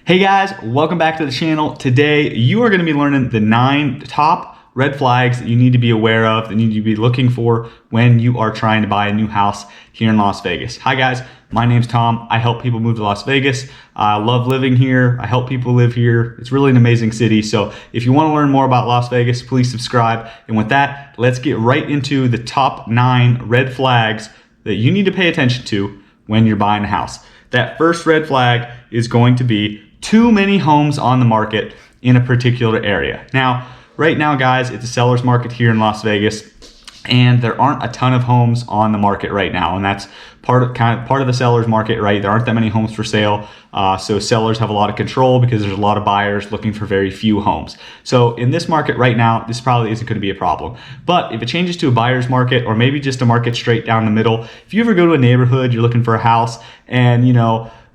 Hey guys, welcome back to the channel. Today you are going to be learning the 9 top red flags that you need to be aware of, that you need to be looking for when you are trying to buy a new house here in Las Vegas. Hi guys, my name's Tom. I help people move to Las Vegas. I love living here. I help people live here. It's really an amazing city. So if you want to learn more about Las Vegas, please subscribe. And with that, let's get right into the top 9 red flags that you need to pay attention to when you're buying a house. That first red flag is going to be too many homes on the market in a particular area. Now, right now, guys, it's a seller's market here in Las Vegas, and there aren't a ton of homes on the market right now, and that's part of the seller's market, right? There aren't that many homes for sale, so sellers have a lot of control because there's a lot of buyers looking for very few homes. So in this market right now, this probably isn't going to be a problem. But if it changes to a buyer's market, or maybe just a market straight down the middle, if you ever go to a neighborhood, you're looking for a house, and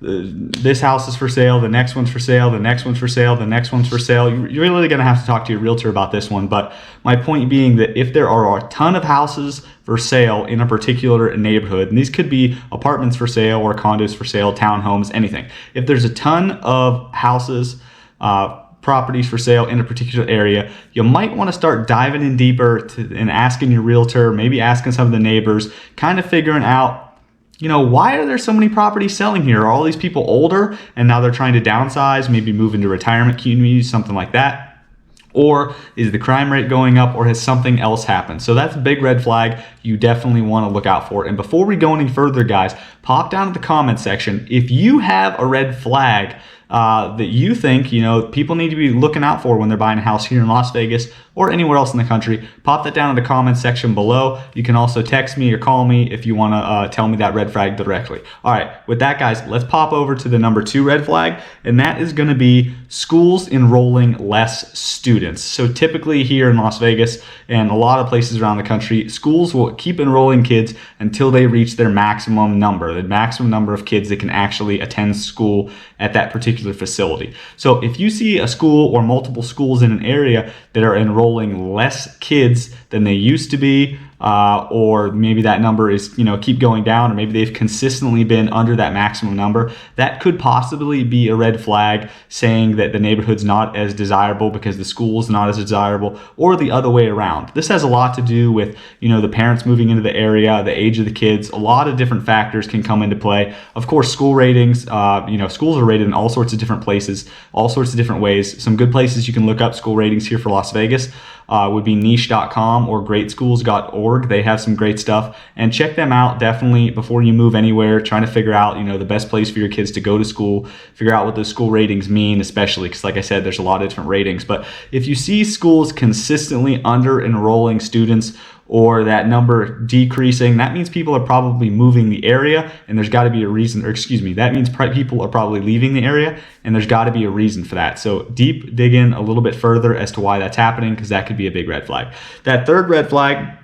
this house is for sale, the next one's for sale, the next one's for sale, the next one's for sale. You're really going to have to talk to your realtor about this one. But my point being that if there are a ton of houses for sale in a particular neighborhood, and these could be apartments for sale or condos for sale, townhomes, anything. If there's a ton of houses, properties for sale in a particular area, you might want to start diving in deeper and asking your realtor, maybe asking some of the neighbors, kind of figuring out, why are there so many properties selling here? Are all these people older and now they're trying to downsize, maybe move into retirement communities, something like that? Or is the crime rate going up, or has something else happened? So that's a big red flag you definitely want to look out for. And before we go any further, guys, pop down to the comment section if you have a red flag that you think people need to be looking out for when they're buying a house here in Las Vegas or anywhere else in the country. Pop that down in the comment section below. You can also text me or call me if you want to tell me that red flag directly. All right, with that, guys, let's pop over to the number 2 red flag, and that is going to be schools enrolling less students. So typically here in Las Vegas and a lot of places around the country, schools will keep enrolling kids until they reach their maximum number, the maximum number of kids that can actually attend school at that particular facility. So if you see a school or multiple schools in an area that are enrolling less kids than they used to be, or maybe that number is keep going down, or maybe they've consistently been under that maximum number, that could possibly be a red flag saying that the neighborhood's not as desirable because the school's not as desirable, or the other way around. This has a lot to do with the parents moving into the area, the age of the kids. A lot of different factors can come into play. Of course, school ratings, schools are rated in all sorts of different places, all sorts of different ways. Some good places you can look up school ratings here for Las Vegas would be niche.com or greatschools.org. They have some great stuff, and check them out definitely before you move anywhere, trying to figure out the best place for your kids to go to school, figure out what those school ratings mean, especially because, like I said, there's a lot of different ratings. But if you see schools consistently under enrolling students, or that number decreasing, that means people are probably moving the area, and there's got to be a reason, that means people are probably leaving the area, and there's got to be a reason for that. So dig in a little bit further as to why that's happening, because that could be a big red flag. That third red flag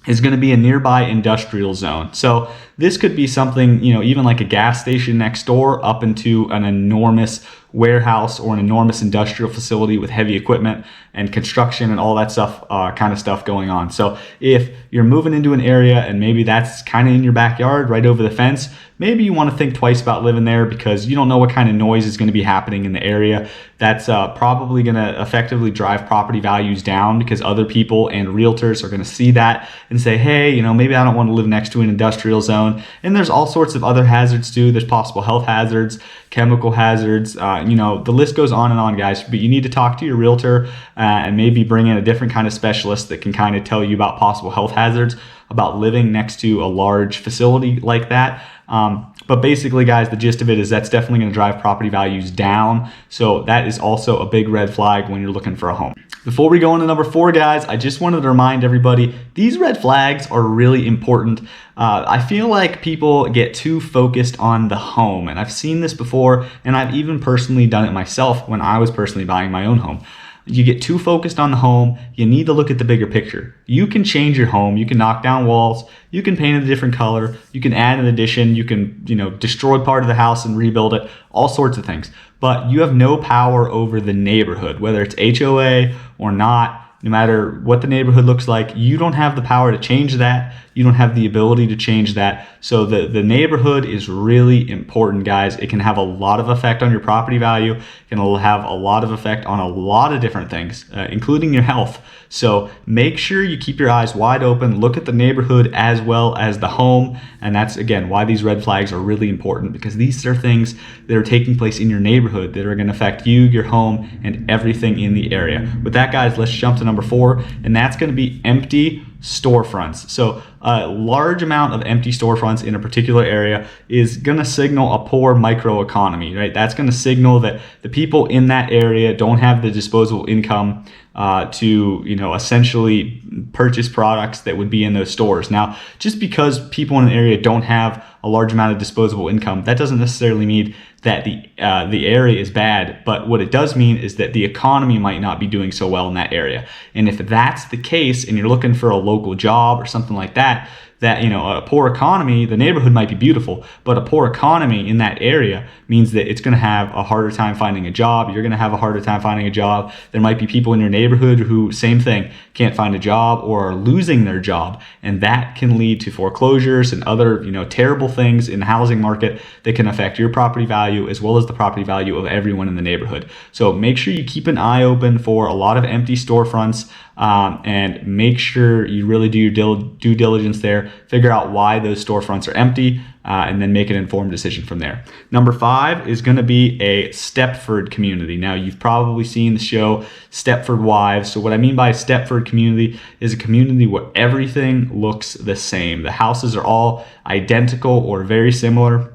is going to be a nearby industrial zone. So this could be something, even like a gas station next door up into an enormous warehouse or an enormous industrial facility with heavy equipment and construction and all that stuff, kind of stuff going on. So if you're moving into an area and maybe that's kind of in your backyard, right over the fence, maybe you want to think twice about living there because you don't know what kind of noise is going to be happening in the area. That's probably going to effectively drive property values down because other people and realtors are going to see that and say, hey, maybe I don't want to live next to an industrial zone. And there's all sorts of other hazards too. There's possible health hazards, chemical hazards, the list goes on and on, guys. But you need to talk to your realtor and maybe bring in a different kind of specialist that can kind of tell you about possible health hazards about living next to a large facility like that. But basically, guys, the gist of it is that's definitely going to drive property values down. So that is also a big red flag when you're looking for a home. Before we go into number 4, guys, I just wanted to remind everybody, these red flags are really important. I feel like people get too focused on the home, and I've seen this before, and I've even personally done it myself when I was personally buying my own home. You get too focused on the home. You need to look at the bigger picture. You can change your home. You can knock down walls. You can paint it a different color. You can add an addition. You can, destroy part of the house and rebuild it. All sorts of things. But you have no power over the neighborhood, whether it's HOA or not. No matter what the neighborhood looks like, you don't have the power to change that. You don't have the ability to change that. So the neighborhood is really important, guys. It can have a lot of effect on your property value. It can have a lot of effect on a lot of different things, including your health. So make sure you keep your eyes wide open, look at the neighborhood as well as the home. And that's, again, why these red flags are really important, because these are things that are taking place in your neighborhood that are going to affect you, your home, and everything in the area. With that, guys, let's jump to number 4, and that's going to be empty storefronts. So a large amount of empty storefronts in a particular area is going to signal a poor microeconomy, right? That's going to signal that the people in that area don't have the disposable income to, essentially purchase products that would be in those stores. Now, just because people in an area don't have a large amount of disposable income, that doesn't necessarily mean that the area is bad, but what it does mean is that the economy might not be doing so well in that area. And if that's the case, and you're looking for a local job or something like that, a poor economy, the neighborhood might be beautiful, but a poor economy in that area means that it's going to have a harder time finding a job. You're going to have a harder time finding a job. There might be people in your neighborhood who, same thing, can't find a job or are losing their job, and that can lead to foreclosures and other, terrible things in the housing market that can affect your property value as well as the property value of everyone in the neighborhood. So make sure you keep an eye open for a lot of empty storefronts, and make sure you really do your due diligence there. Figure out why those storefronts are empty, and then make an informed decision from there. Number 5 is going to be a Stepford community. Now, you've probably seen the show Stepford Wives. So what I mean by Stepford community is a community where everything looks the same. The houses are all identical or very similar.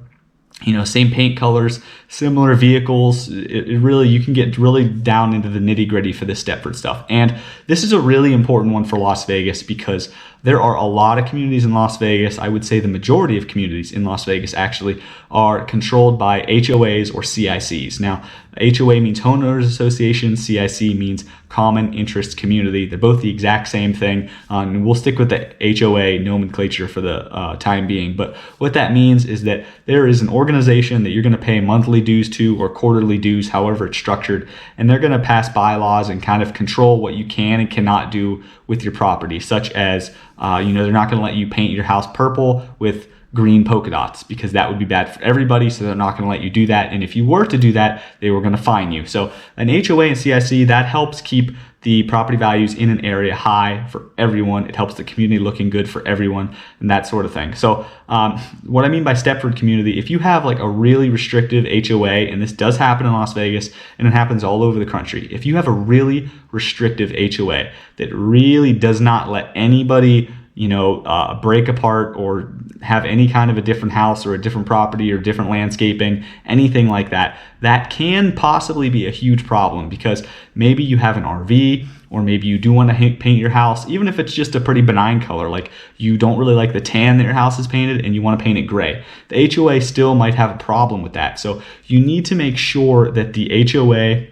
Same paint colors, similar vehicles. It really, you can get really down into the nitty gritty for this Stepford stuff. And this is a really important one for Las Vegas because there are a lot of communities in Las Vegas. I would say the majority of communities in Las Vegas actually are controlled by HOAs or CICs. Now, HOA means homeowners association, CIC means common interest community. They're both the exact same thing. And we'll stick with the HOA nomenclature for the time being. But what that means is that there is an organization that you're going to pay monthly dues to or quarterly dues, however it's structured, and they're going to pass bylaws and kind of control what you can and cannot do with your property, such as they're not going to let you paint your house purple with green polka dots because that would be bad for everybody, so they're not going to let you do that. And if you were to do that, they were going to fine you. So an HOA and CIC, that helps keep the property values in an area high for everyone. It helps the community looking good for everyone and that sort of thing. So what I mean by Stepford community, if you have like a really restrictive HOA, and this does happen in Las Vegas and it happens all over the country, if you have a really restrictive HOA that really does not let anybody break apart or have any kind of a different house or a different property or different landscaping, anything like that, that can possibly be a huge problem because maybe you have an RV or maybe you do want to paint your house, even if it's just a pretty benign color, like you don't really like the tan that your house is painted and you want to paint it gray. The HOA still might have a problem with that. So you need to make sure that the HOA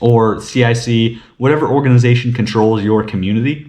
or CIC, whatever organization controls your community,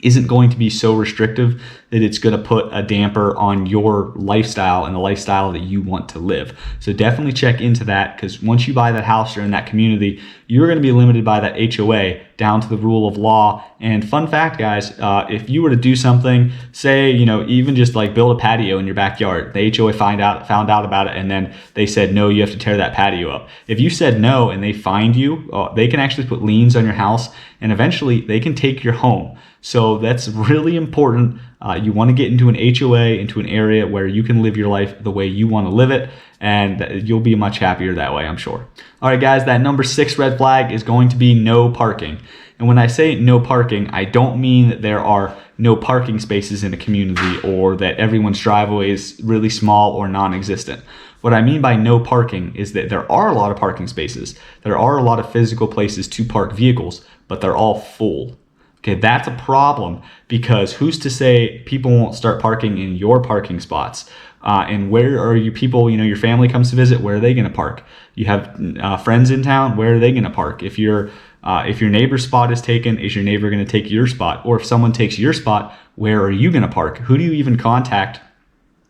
isn't going to be so restrictive that it's going to put a damper on your lifestyle and the lifestyle that you want to live. So definitely check into that, because once you buy that house or in that community, you're going to be limited by that HOA down to the rule of law. And fun fact, guys, if you were to do something, say, even just like build a patio in your backyard, the HOA found out about it, and then they said, no, you have to tear that patio up. If you said no and they fined you, they can actually put liens on your house, and eventually they can take your home. So that's really important. You want to get into an HOA, into an area where you can live your life the way you want to live it, and you'll be much happier that way, I'm sure. All right, guys, that number 6 red flag is going to be no parking. And when I say no parking, I don't mean that there are no parking spaces in a community or that everyone's driveway is really small or non-existent. What I mean by no parking is that there are a lot of parking spaces. There are a lot of physical places to park vehicles, but they're all full. Okay, that's a problem, because who's to say people won't start parking in your parking spots? And where are you people, your family comes to visit, where are they going to park? You have friends in town, where are they going to park? If your neighbor's spot is taken, is your neighbor going to take your spot? Or if someone takes your spot, where are you going to park? Who do you even contact?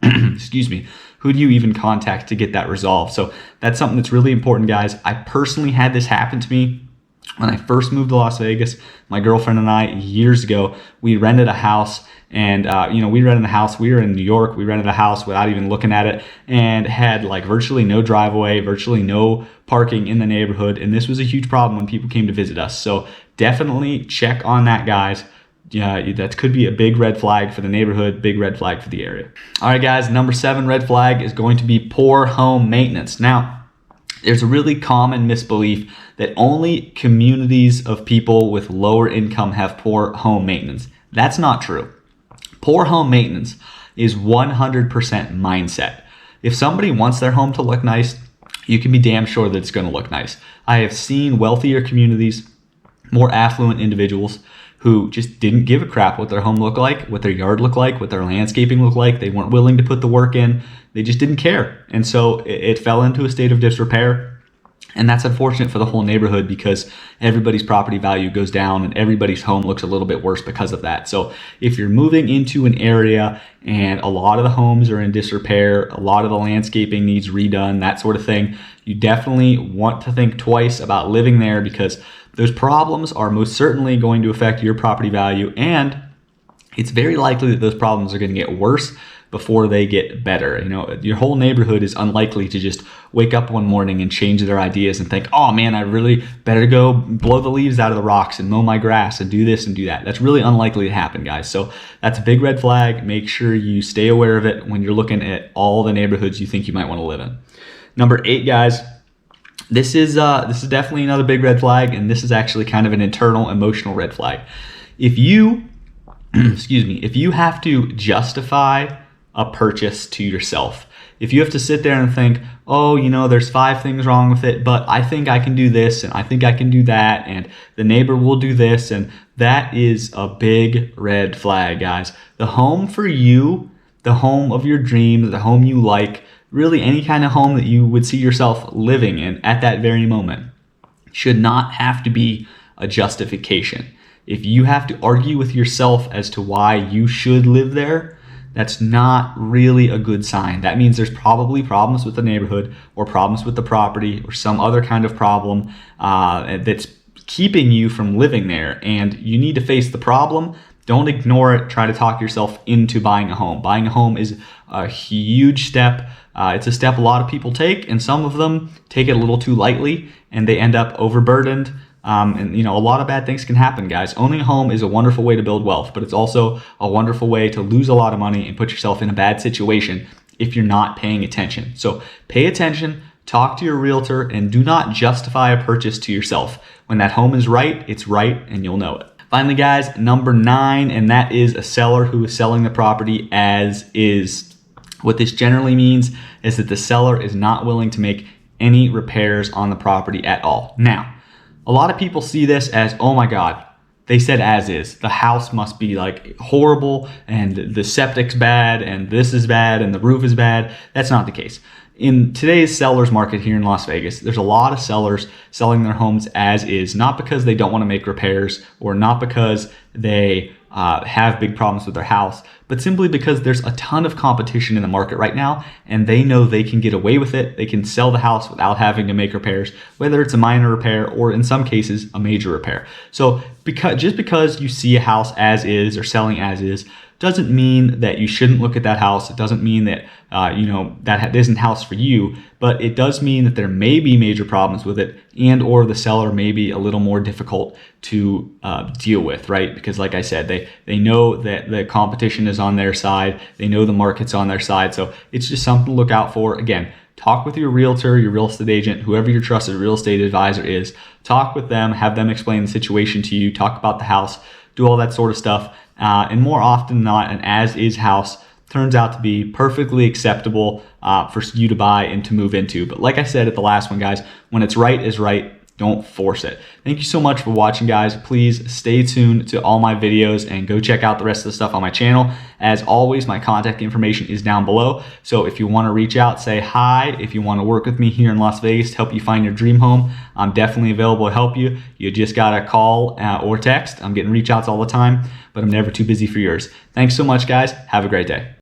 Excuse me. Who do you even contact to get that resolved? So that's something that's really important, guys. I personally had this happen to me When I first moved to Las Vegas, my girlfriend and I, years ago, we rented a house. And, we rented a house. We were in New York. We rented a house without even looking at it and had like virtually no driveway, virtually no parking in the neighborhood. And this was a huge problem when people came to visit us. So definitely check on that, guys. Yeah, that could be a big red flag for the neighborhood, big red flag for the area. All right, guys, number 7 red flag is going to be poor home maintenance. Now, there's a really common misbelief that only communities of people with lower income have poor home maintenance. That's not true. Poor home maintenance is 100% mindset. If somebody wants their home to look nice, you can be damn sure that it's going to look nice. I have seen wealthier communities, more affluent individuals who just didn't give a crap what their home looked like, what their yard looked like, what their landscaping looked like. They weren't willing to put the work in. They just didn't care. And so it fell into a state of disrepair. And that's unfortunate for the whole neighborhood because everybody's property value goes down and everybody's home looks a little bit worse because of that. So if you're moving into an area and a lot of the homes are in disrepair, a lot of the landscaping needs redone, that sort of thing, you definitely want to think twice about living there because those problems are most certainly going to affect your property value, and it's very likely that those problems are going to get worse before they get better. Your whole neighborhood is unlikely to just wake up one morning and change their ideas and think, oh man, I really better go blow the leaves out of the rocks and mow my grass and do this and do that. That's really unlikely to happen, guys. So that's a big red flag. Make sure you stay aware of it when you're looking at all the neighborhoods you think you might want to live in. Number 8, guys, this is definitely another big red flag, and this is actually kind of an internal emotional red flag. If you if you have to justify a purchase to yourself, if you have to sit there and think, oh, there's 5 things wrong with it, but I think I can do this and I think I can do that and the neighbor will do this, and that is a big red flag, guys. The home for you, the home of your dreams, the home you like, really any kind of home that you would see yourself living in at that very moment, should not have to be a justification. If you have to argue with yourself as to why you should live there, that's not really a good sign. That means there's probably problems with the neighborhood or problems with the property or some other kind of problem that's keeping you from living there. And you need to face the problem. Don't ignore it. Try to talk yourself into buying a home. Buying a home is a huge step. It's a step a lot of people take, and some of them take it a little too lightly and they end up overburdened. A lot of bad things can happen, guys. Owning a home is a wonderful way to build wealth, but it's also a wonderful way to lose a lot of money and put yourself in a bad situation if you're not paying attention. So pay attention, talk to your realtor, and do not justify a purchase to yourself. When that home is right, it's right, and you'll know it. Finally, guys, number 9, and that is a seller who is selling the property as is. What this generally means is that the seller is not willing to make any repairs on the property at all. Now, a lot of people see this as, oh my God, they said as is. The house must be like horrible and the septic's bad and this is bad and the roof is bad. That's not the case. In today's seller's market here in Las Vegas, there's a lot of sellers selling their homes as is, not because they don't want to make repairs or not because they have big problems with their house, but simply because there's a ton of competition in the market right now and they know they can get away with it. They can sell the house without having to make repairs, whether it's a minor repair or in some cases a major repair. So just because you see a house as is or selling as is doesn't mean that you shouldn't look at that house. It doesn't mean that that isn't house for you, but it does mean that there may be major problems with it, and or the seller may be a little more difficult to deal with, right? Because like I said, they know that the competition is on their side. They know the market's on their side. So it's just something to look out for. Again, talk with your realtor, your real estate agent, whoever your trusted real estate advisor is. Talk with them, have them explain the situation to you, talk about the house, do all that sort of stuff. And more often than not, an as-is house turns out to be perfectly acceptable for you to buy and to move into. But like I said at the last one, guys, when it's right is right. Don't force it. Thank you so much for watching, guys. Please stay tuned to all my videos and go check out the rest of the stuff on my channel. As always, my contact information is down below. So if you want to reach out, say hi. If you want to work with me here in Las Vegas to help you find your dream home, I'm definitely available to help you. You just got to call or text. I'm getting reach outs all the time, but I'm never too busy for yours. Thanks so much, guys. Have a great day.